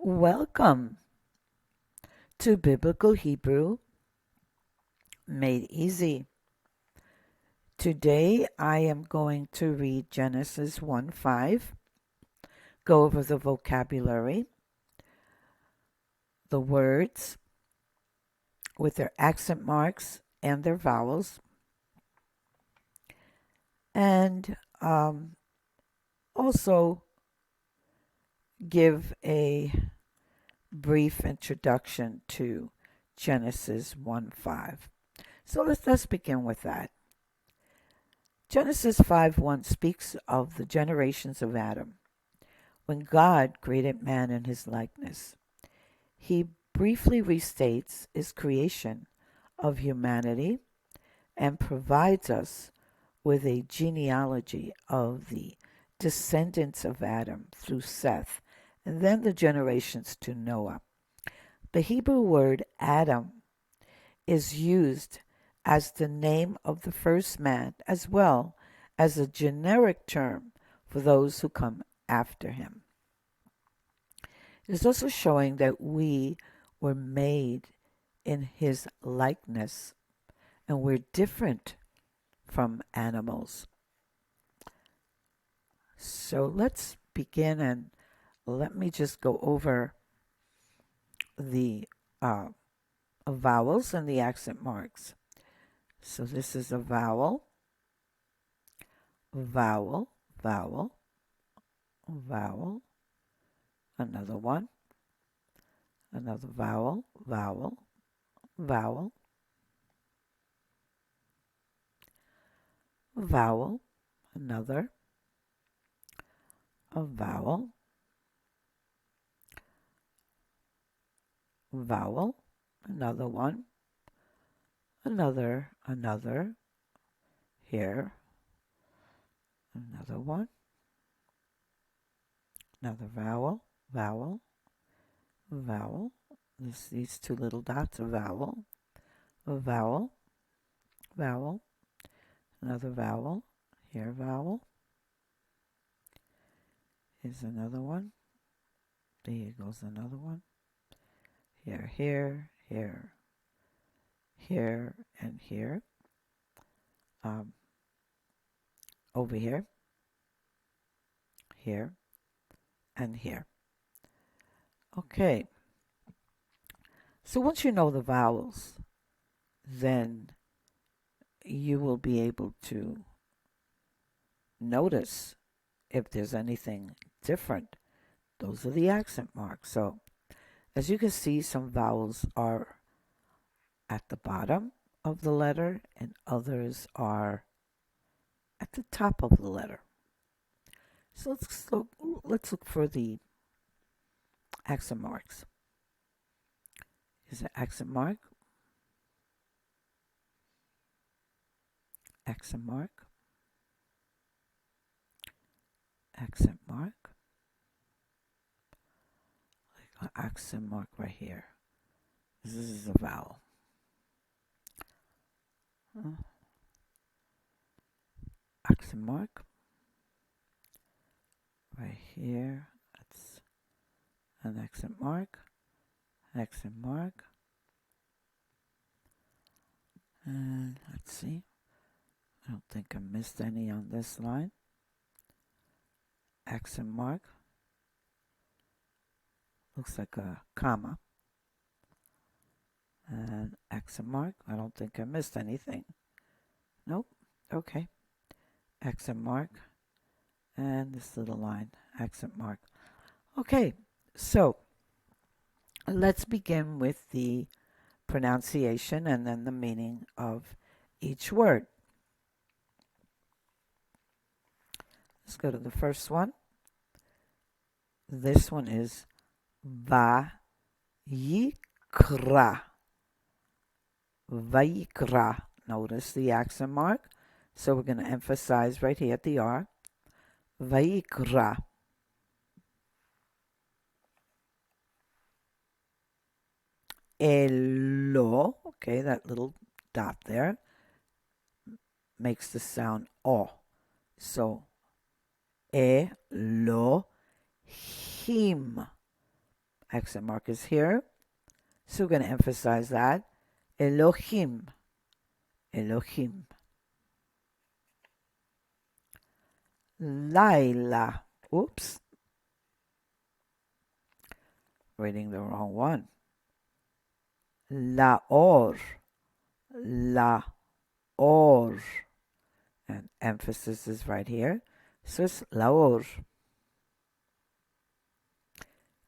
Welcome to Biblical Hebrew Made Easy. Today I am going to read Genesis 1:5, go over the vocabulary, the words with their accent marks and their vowels, and also give a brief introduction to Genesis 1:5. So let's begin with that. Genesis 5:1 speaks of the generations of Adam. When God created man in his likeness, he briefly restates his creation of humanity and provides us with a genealogy of the descendants of Adam through Seth, and then the generations to Noah. The Hebrew word Adam is used as the name of the first man as well as a generic term for those who come after him. It is also showing that we were made in his likeness and we're different from animals. So let's begin, and let me just go over the vowels and the accent marks. So this is a vowel, vowel, vowel, vowel, another one, another vowel, vowel, vowel, vowel, another, a vowel, vowel, another one, another, here, another one, another vowel, vowel, vowel. These two little dots, a vowel, vowel, vowel, another vowel, here vowel. Here's another one. There goes another one. Here, here, here, here, and here. Over here, here, and here. Okay. So once you know the vowels, then you will be able to notice if there's anything different. Those are the accent marks. So as you can see, some vowels are at the bottom of the letter and others are at the top of the letter. So let's look for the accent marks. Is an accent mark, accent mark, accent mark, like an accent mark right here. This is a vowel. Accent mark right here. That's an accent mark, accent mark. And let's see. I don't think I missed any on this line. Accent mark. Looks like a comma. And accent mark. I don't think I missed anything. Nope. Okay. Accent mark. And this little line. Accent mark. Okay. So let's begin with the pronunciation and then the meaning of each word. Let's go to the first one. This one is Vayikra. Vayikra. Notice the accent mark. So we're going to emphasize right here at the R. Vayikra. Elo. Okay, that little dot there makes the sound O. So Elohim. Accent mark is here. So we're going to emphasize that. Elohim. Elohim. Laila. Oops. Reading the wrong one. Laor. Laor. And emphasis is right here. So it's laor.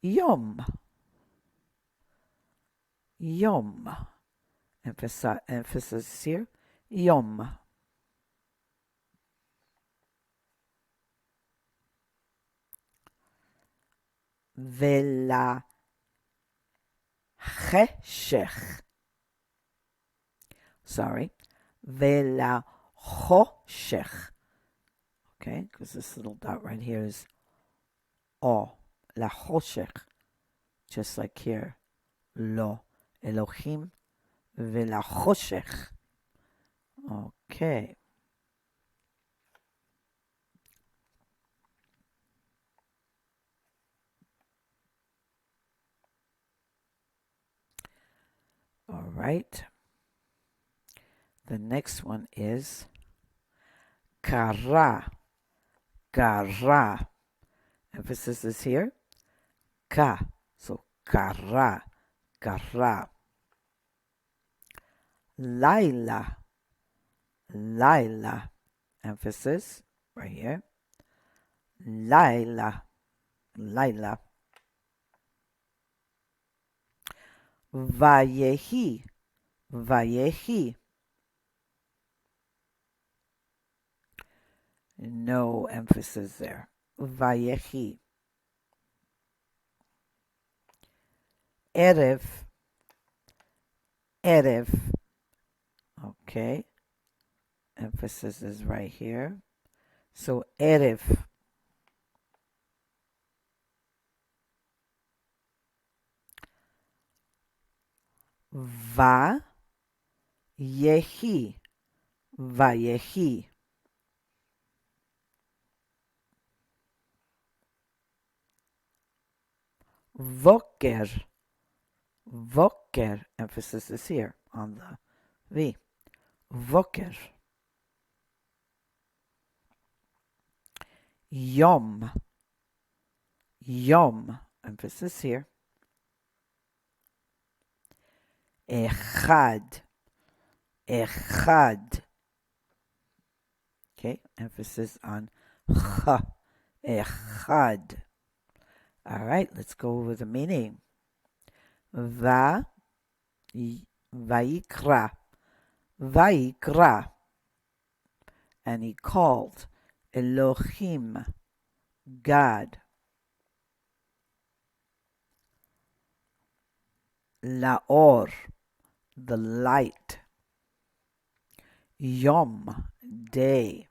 Yom. Yom. Emphasis here. Yom. Vela cheshech. Sorry. Vela choshech. Okay, because this little dot right here is o. La choshech. Just like here. Lo. Elohim. Vela choshech. Okay. All right. The next one is kara. Kara. Emphasis is here. Ka. So kara. Kara. Laila. Laila. Emphasis right here. Laila. Laila. Vayehi. Vayehi. No emphasis there. Vayehi. Erev. Erev. Okay. Emphasis is right here. So Erev. Va. Yehi. Vayehi. Voker. Voker. Emphasis is here on the V. Voker. Yom. Yom. Emphasis here. Echad. Echad. Okay, emphasis on ch. Echad. All right, let's go over the meaning. Va. Vaikra. Vaikra. And he called Elohim, God. Laor, the light. Yom, day.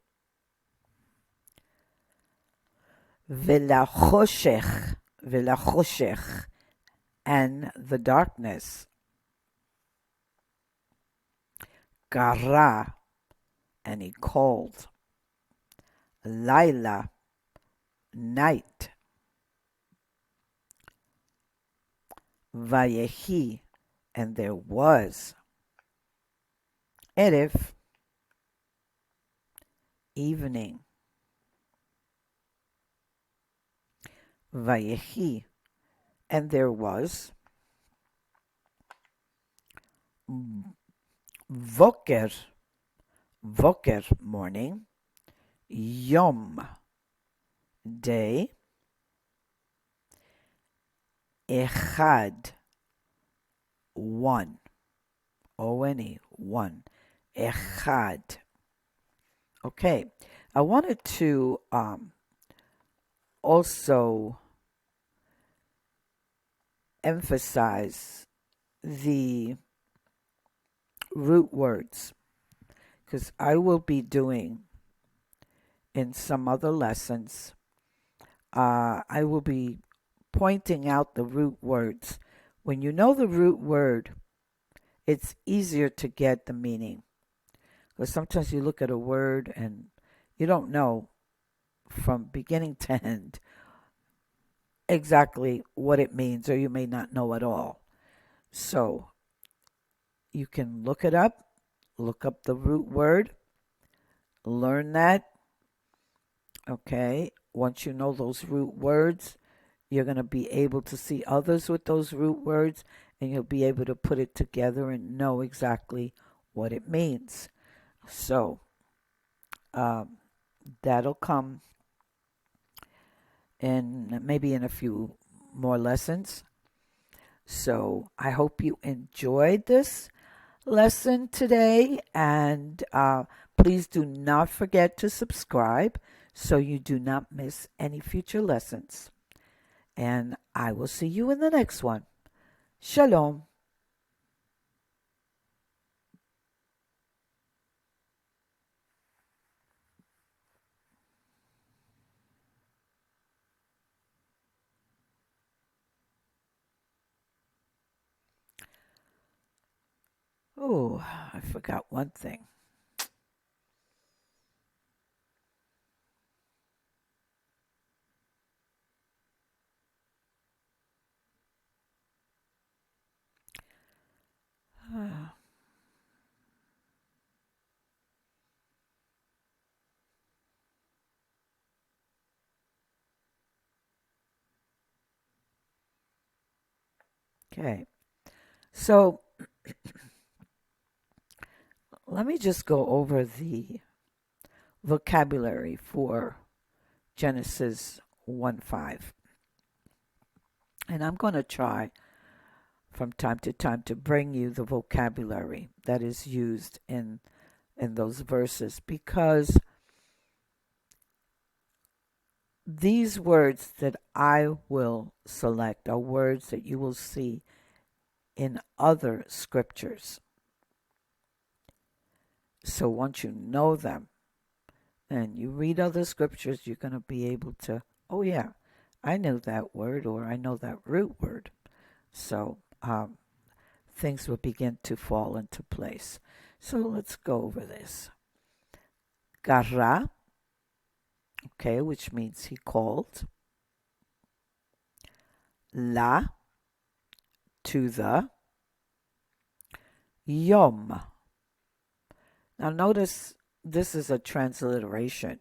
Velachoshech, velachoshech, and the darkness. Kara, and he called. Laila, night. Vayehi, and there was. Erev, evening. Vayehi, and there was. Voker, Voker, morning. Yom, day. Echad, one. O-N-E, one. Echad. Okay, I wanted to also emphasize the root words, because I will be doing in some other lessons, I will be pointing out the root words. When you know the root word, it's easier to get the meaning. Because sometimes you look at a word and you don't know from beginning to end exactly what it means, or you may not know at all. So you can look up the root word, learn that. Okay. Once you know those root words, you're going to be able to see others with those root words, and you'll be able to put it together and know exactly what it means. So um, that'll come in maybe in a few more lessons. So I hope you enjoyed this lesson today, and please do not forget to subscribe so you do not miss any future lessons. And I will see you in the next one. Shalom. Oh, I forgot one thing. Okay, so let me just go over the vocabulary for Genesis 1:5. And I'm going to try from time to time to bring you the vocabulary that is used in those verses, because these words that I will select are words that you will see in other scriptures. So once you know them and you read other scriptures, you're going to be able to, oh yeah, I know that word, or I know that root word. So things will begin to fall into place. So let's go over this. Garra, okay, which means he called. La, to the. Yom. Now notice this is a transliteration.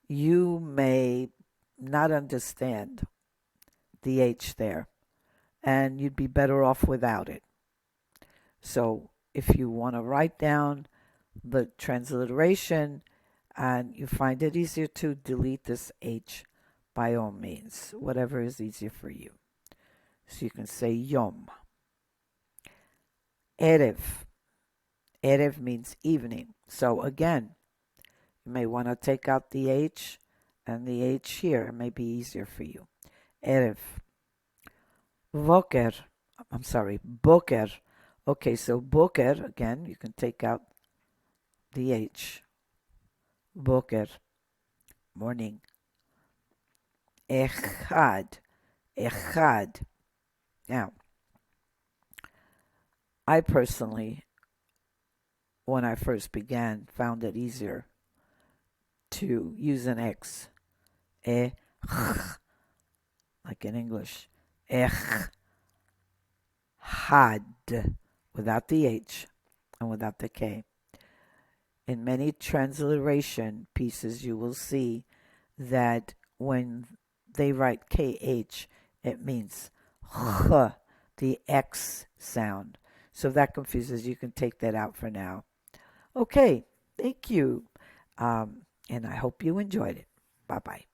You may not understand the H there, and you'd be better off without it. So if you want to write down the transliteration and you find it easier to delete this H, by all means, whatever is easier for you. So you can say Yom. Erev. Erev means evening. So again, you may want to take out the H and the H here. It may be easier for you. Erev. Boker. Boker. Okay, so Boker, again, you can take out the H. Boker. Morning. Echad. Echad. Now, I personally, when I first began, found it easier to use an X. Like in English. Echad. Without the H and without the K. In many transliteration pieces, you will see that when they write KH, it means the X sound. So if that confuses you, can take that out for now. Okay, thank you. And I hope you enjoyed it. Bye-bye.